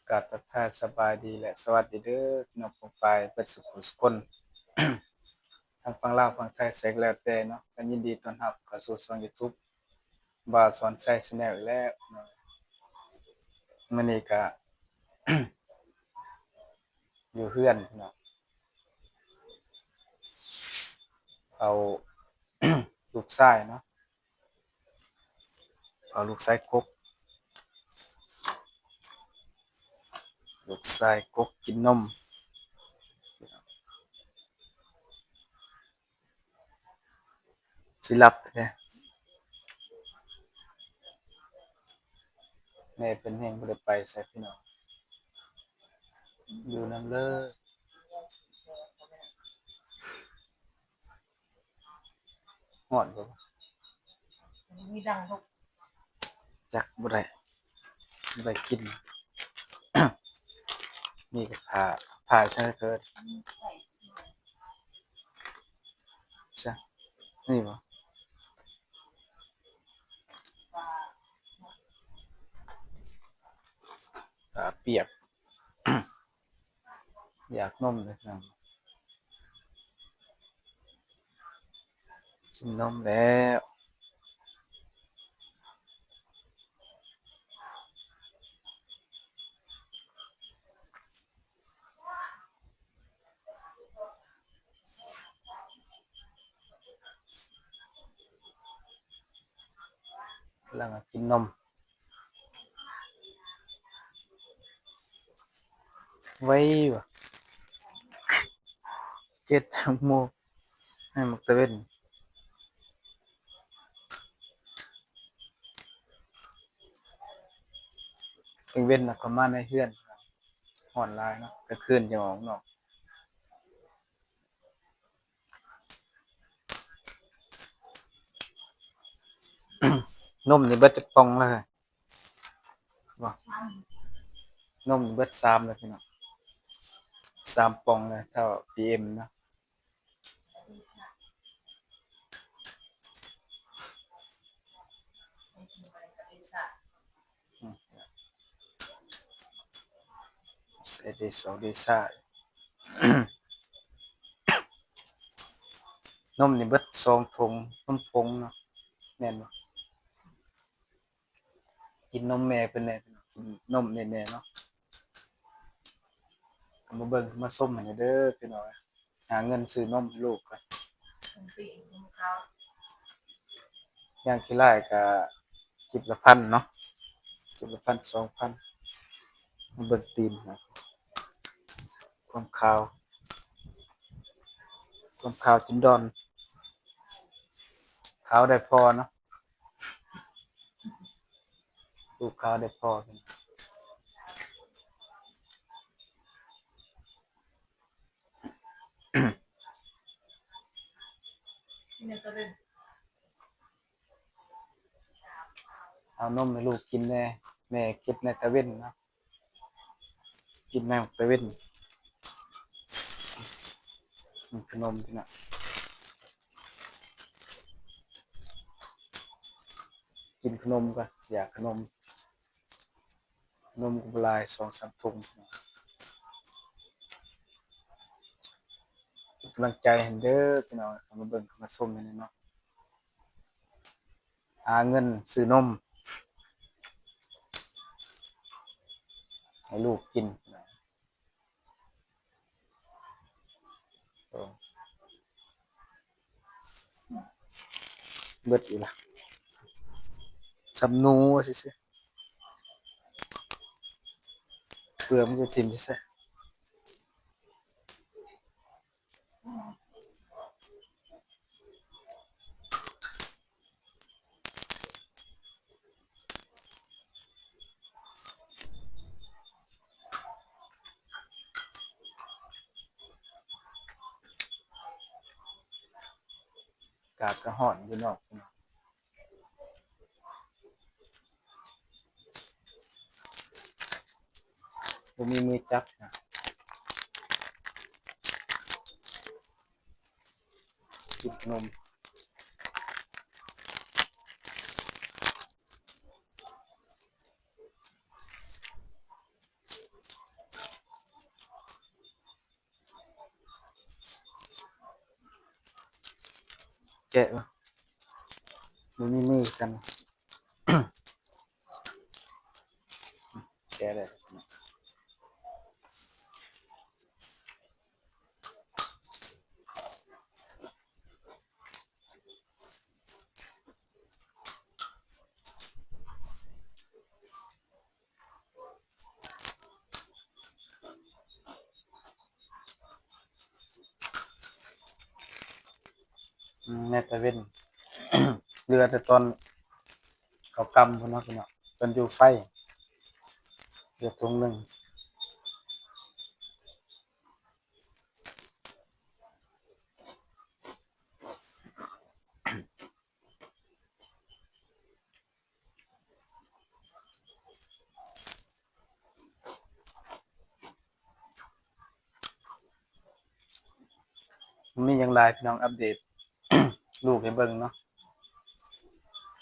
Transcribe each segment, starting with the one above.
กราบทักทายสบายดีและสวัสดีเด้อพี่น้องปองปายเบิดสุขสุขคนทั้งฝั่งลาวฝั่งไทยแสกแล้วแต่เนาะก็ยินดีต้อนรับเข้าสู่ช่อง YouTube บ่าวสอนชัย Channel อีกแล้วเนาะมื้อนี้ก็ อยู่เฮือนพี่น้องเอา ลูกชายเนาะเอาลูกชายกกลูกชายกกกินนมสิหลับแท้แม่เพิ่นแฮงบ่ได้ไปไสพี่น้องอยู่นำเลยฮ้อนบ่มีดังทุกจักบ่ได้กิน นี่ก็ผ่าใช่เกิดใส่ใช่นี่บ่ปลาเปียก อยากนมเลยนะกินนมแล้วกำลังกินนมไว้บ่เจ็ดโมงให้มักตะเว้นกลางเว้นน่ะก็มาในเฮือนฮ้อนหลายเนาะกลางคืนจะออกนอกนมนี่เบิดจักป่องแล้วบ่นมนี่เบิด3แล้วพี่น้อง3ป่องเลยเท่า PM เนาะอืมใส่ได้2ได้ซ่านมนี่เบิด2ถุงนมผงเนาะแม่นบ่กินนมแม่เพิ่นแหน่พี่น้องกินนมแน่ๆเนาะเอามาเบิ่งมาส้มให้เด้อพี่น้องหาเงินซื้อนมให้ลูกก่อนปีกเขา อย่างขี้ร้ายก็กิบละพันเนาะกิบละพัน2,000มาเบิ่งตีนนะความขาวจินดอนขาวได้พอเนาะลูกขาวได้พอพี่น้องเนี่ยก็เป็นเอานมให้ลูกกินแน่แม่เก็บในตะเว้นเนาะกินแม่ตะเว้นขนมพี่น้องกินขนมก่อนอยากขนมก็หลาย2-3ถุงพี่น้องเป็นกำลังใจให้เด้อพี่น้องเอามาเบิ่งเอามาส้มให้เนาะหาเงินซื้อนมให้ลูกกินเออเบิดอีกละสำนูว่าซื่อๆเปลือกมันจะทิ่มซื่อๆอากาศก็ร้อนอยู่นอกพี่น้องบ่มีมือจับนะกินขนม แกะบ่บ่มีมือกัน แกะได้แม่ตะเว้น เรือแต่ตอนเขากำพุ่นเนาะพี่น้องตอนอยู่ไฟเรือถุงหนึงมีหยังหลายพี่น้องอัปเดต ลูกให้เบิ่งเนาะ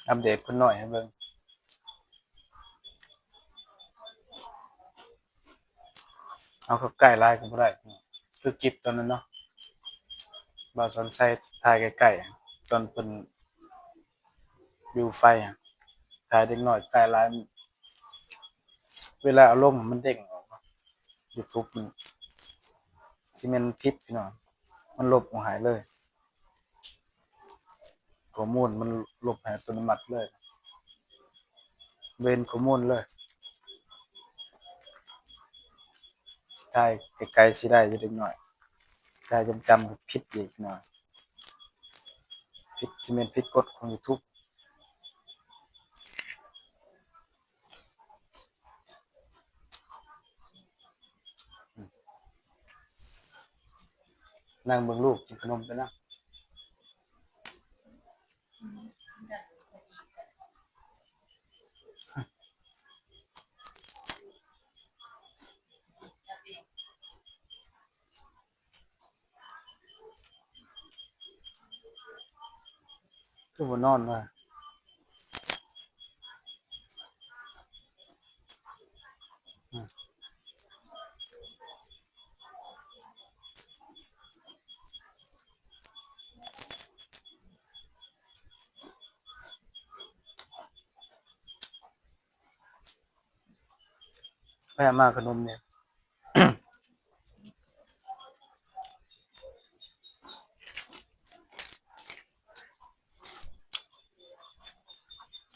อัปเดตคนน้อยให้เบิ่งเอาเข้าใกล้หลายก็บ่ได้พี่น้องคือคลิปตอนนั้นเนาะบ่าวสอนไส้ถ่ายใกล้ๆตอนเพิ่นอยู่ไฟอะถ่ายเด็กน้อยใกล้หลายเวลาอารมณ์มันเด้งออกเนาะ YouTube มันสิแม่นผิดพี่น้องมันลบออกหายเลยข้อมูลมันลบหายอัตโนมัติเลยเว้นข้อมูลเลยถ่ายไกลๆสิได้อยู่เด็กน้อยถ่ายจำก็ผิดอีกพี่น้องผิดสิแม่นผิดกฎของ YouTube นั่งเบิ่งลูกกินขนมไปนะ คือบ่นอนว่าไปเอามาขนมเนี่ย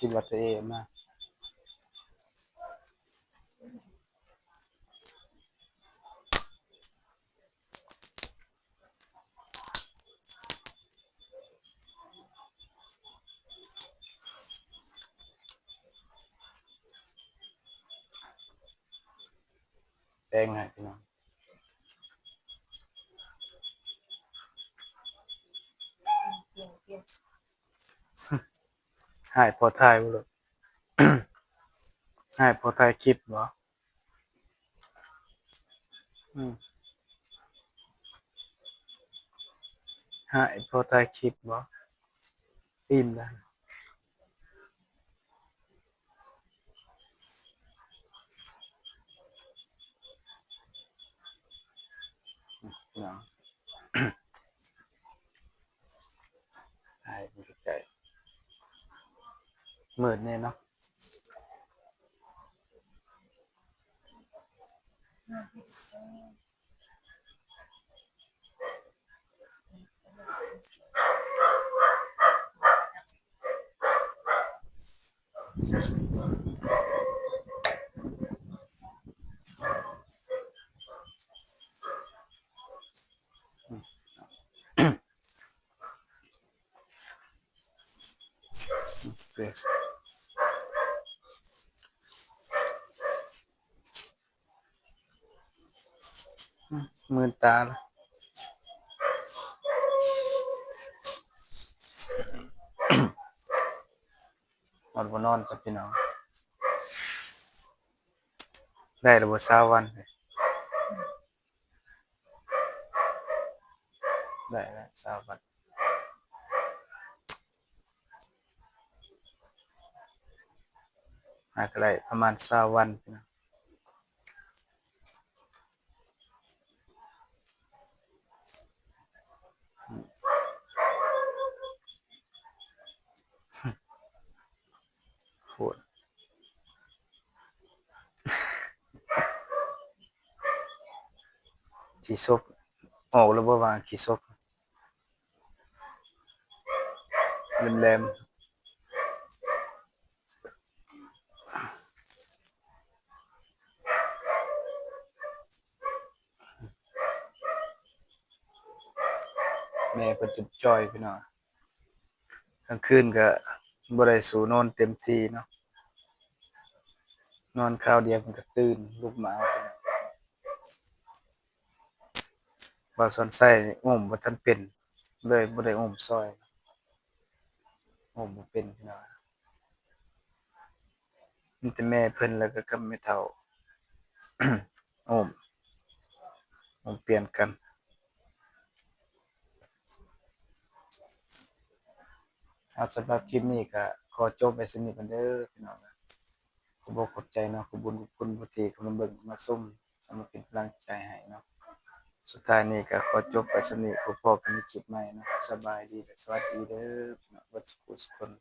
คิดว่าตัวเองเอามาแปลงให้พี่น้องให้พอถ่ายบ่ลูก ให้พอถ่ายคลิปบ่อืมให้พอถ่ายคลิปบ่อิ่มแล้วพี่น้องถ่ายอยู่ใกล้ๆมืดแน่เนาะเฟซมื่นตาแล้วนอนบ่นอนจ้ะพี่น้องได้แล้วบ่20วันเลยได้แล้ว20วันหาก็ได้ประมาณ20วันพี่น้อง พูดขี้ซบออกแล้วบ่ว่าขี้ซบแหลมๆแม่เพิ่นจนจ้อยพี่น้องกลางคืนก็บ่ได้สู่นอนเต็มที่เนาะนอนคราวเดียวเพิ่นก็ตื่นลุกมาเอาพี่น้องว่าสอนไส้อุ้มบ่ทันเป็นเลยบ่ได้อุ้มซอยอุ้มบ่เป็นพี่น้องมีแต่แม่เพิ่นแล้วก็กับแม่เฒ่า อุ้มเปลี่ยนกันสำหรับคลิปนี้ก็ขอจบไว้ส่ำนี้ก่อนเด้อพี่น้องขอบอกขอบใจเนาะขอบคุญขอบคุณผู้ที่เข้ามาเบิ่งมาชมเอามาเป็นกำลังใจให้เนาะสุดท้ายนี้ก็ขอจบไว้ส่ำนี้พบกันในคลิปใหม่เนาะสบายดีและสวัสดีเด้อพี่น้องเบิดสุขสุขคน